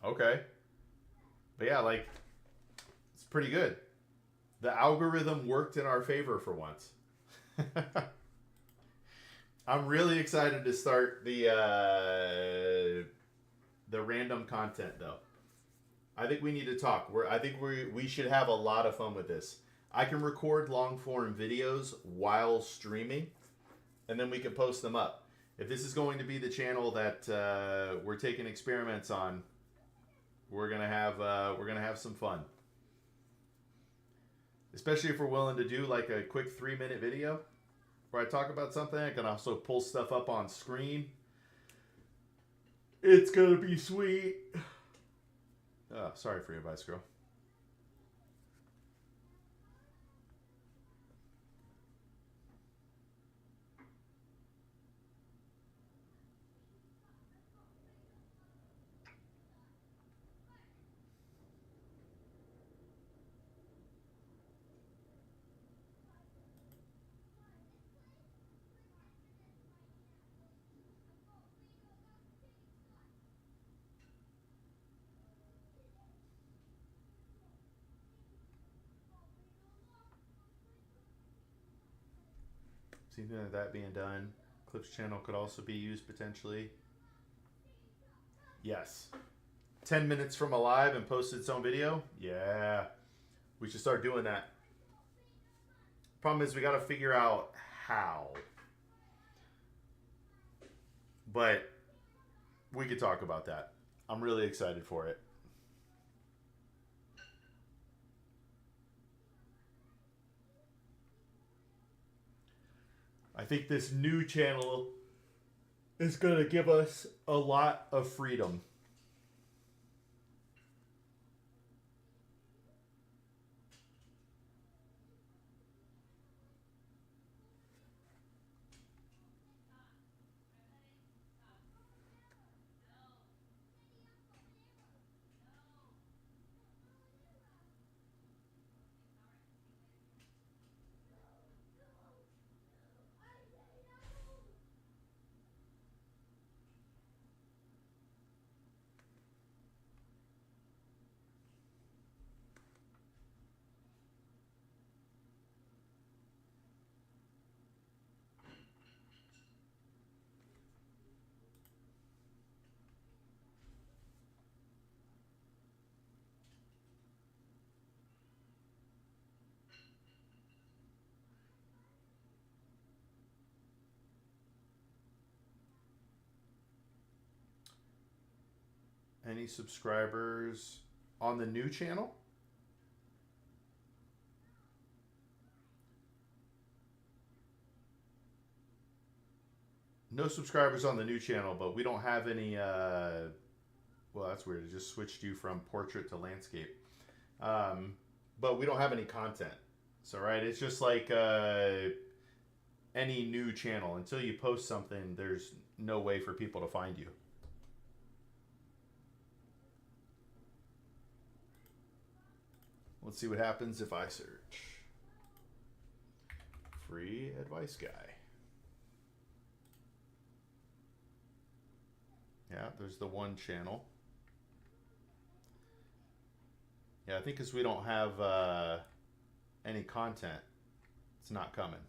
Okay, but yeah, like it's pretty good. The algorithm worked in our favor for once. I'm really excited to start the random content though. I think we need to talk. I think we should have a lot of fun with this. I can record long form videos while streaming, and then we can post them up. If this is going to be the channel that we're taking experiments on, we're gonna have some fun. Especially if we're willing to do like a quick 3-minute video where I talk about something. I can also pull stuff up on screen. It's gonna be sweet. Oh, sorry for your advice, girl. Seeing that being done, Clips channel could also be used potentially. Yes. 10 minutes from a live and post its own video? Yeah. We should start doing that. Problem is we got to figure out how. But we could talk about that. I'm really excited for it. I think this new channel is going to give us a lot of freedom. Any subscribers on the new channel? No subscribers on the new channel, but we don't have any. Well, that's weird. It just switched you from portrait to landscape. But we don't have any content. So right, it's just like any new channel. Until you post something, there's no way for people to find you. Let's see what happens if I search free advice guy. Yeah, there's the one channel. Yeah, I think because we don't have any content, it's not coming.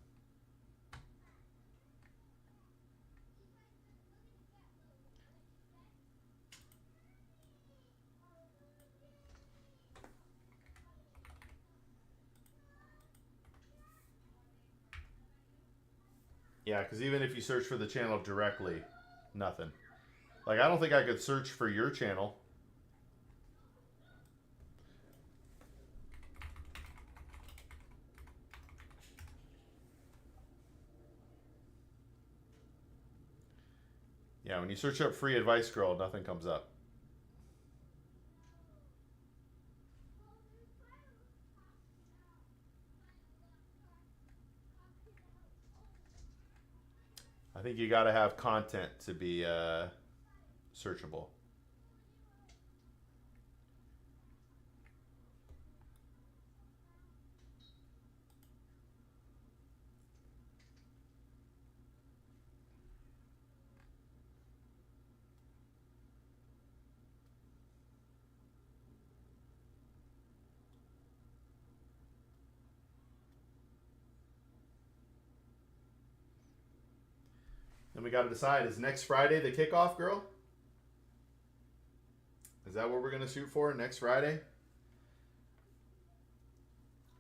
Yeah, because even if you search for the channel directly, nothing. Like, I don't think I could search for your channel. Yeah, when you search up free advice girl, nothing comes up. I think you got to have content to be searchable. Then we got to decide, is next Friday the kickoff, girl? Is that what we're going to shoot for next Friday?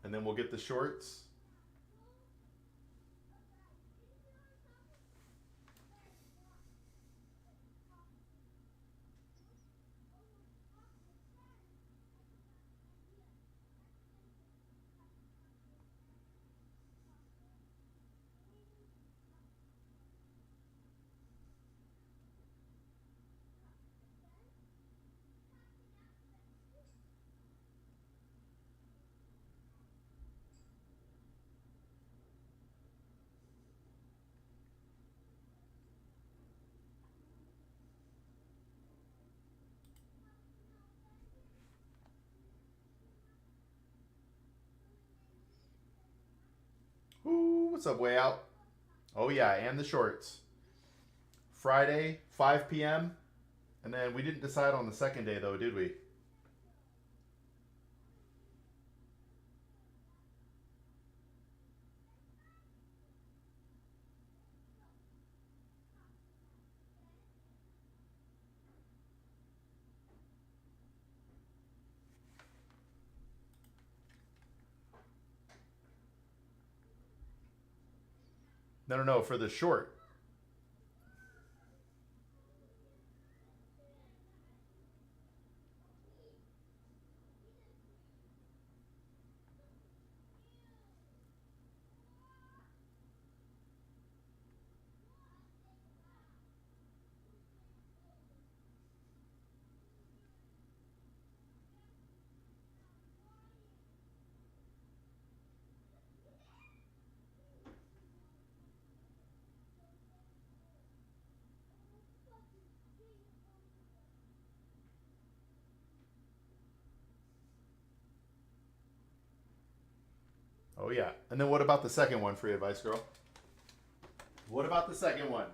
And then we'll get the shorts. Ooh, what's up, way out? Oh, yeah, and the shorts. Friday, 5 p.m. And then we didn't decide on the second day, though, did we? No, no, no, for the short. Oh, yeah. And then what about the second one, free advice girl? What about the second one?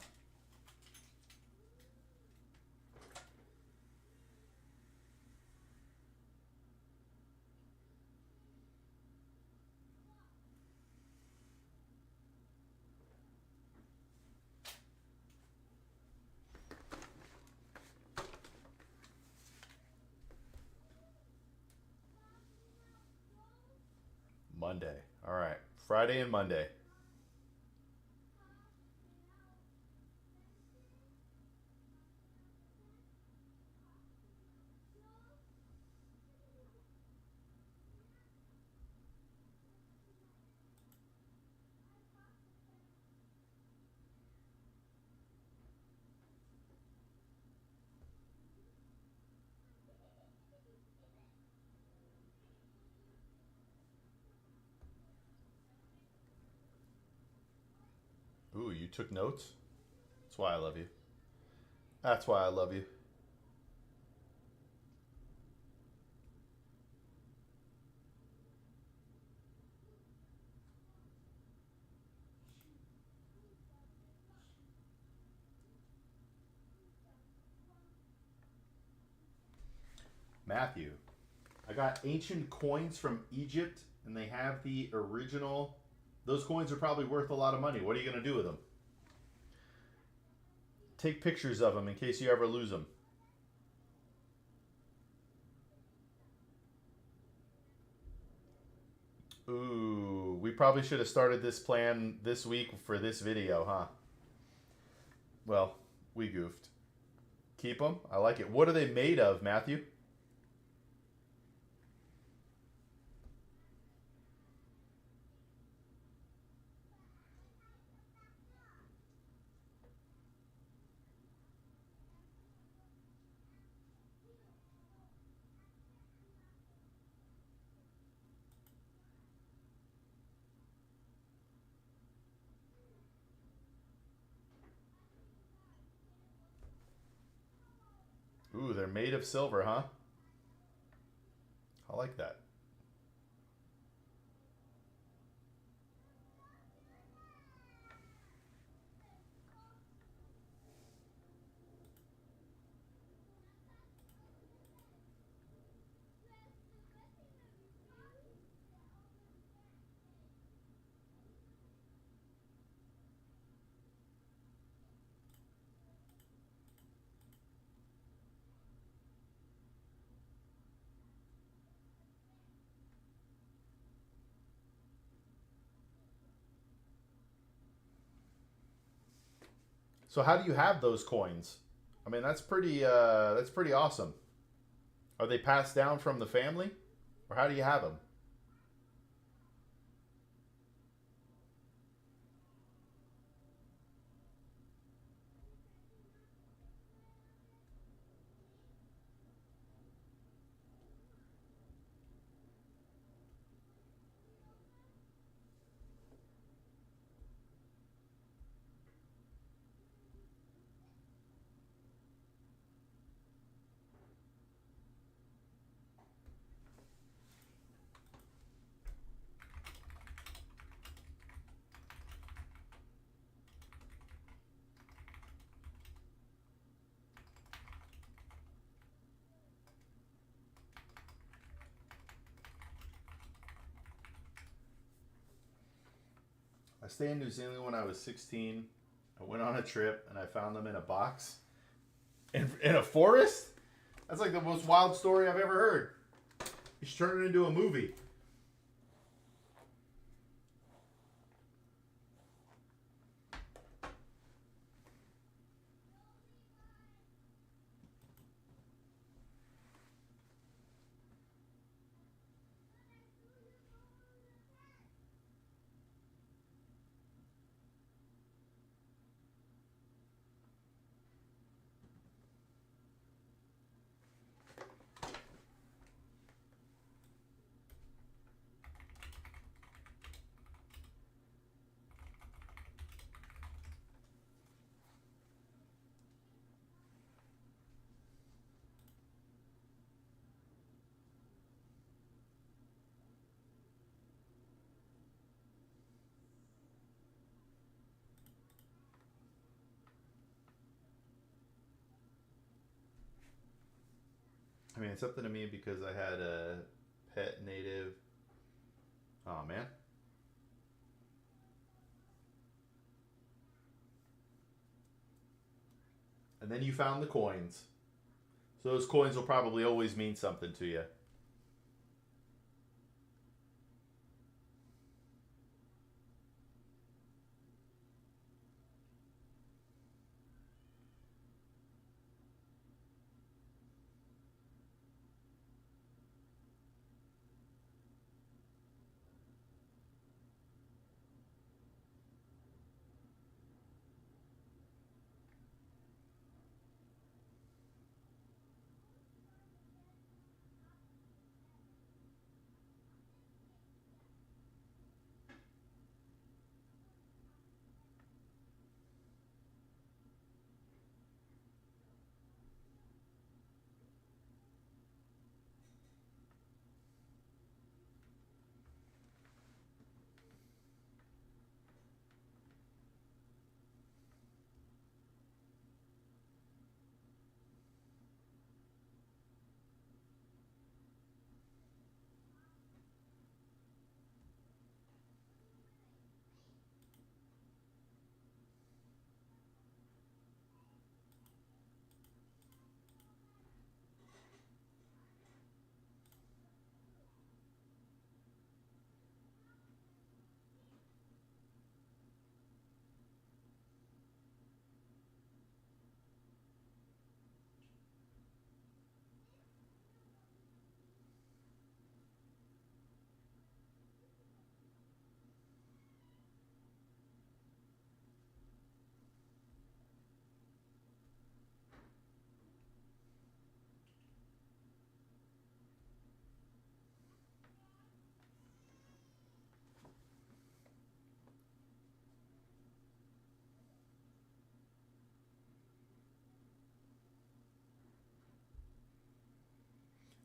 Monday. All right. Friday and Monday. took notes? That's why I love you. That's why I love you. Matthew, I got ancient coins from Egypt, and they have the original. Those coins are probably worth a lot of money. What are you going to do with them? Take pictures of them in case you ever lose them. Ooh, we probably should have started this plan this week for this video, huh? Well, we goofed. Keep them. I like it. What are they made of, Matthew? Ooh, they're made of silver, huh? I like that. So how do you have those coins? I mean, that's pretty awesome. Are they passed down from the family, or how do you have them? I stayed in New Zealand when I was 16. I went on a trip and I found them in a box in a forest. That's like the most wild story I've ever heard. You should turn it into a movie. I mean, it's something to me because I had a pet native. Oh man. And then you found the coins. So those coins will probably always mean something to you.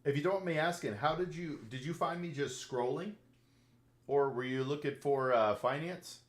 If you don't mind me asking, how did you find me just scrolling, or were you looking for finance?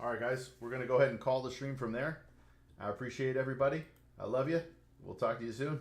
All right, guys, we're gonna go ahead and call the stream from there. I appreciate everybody. I love you. We'll talk to you soon.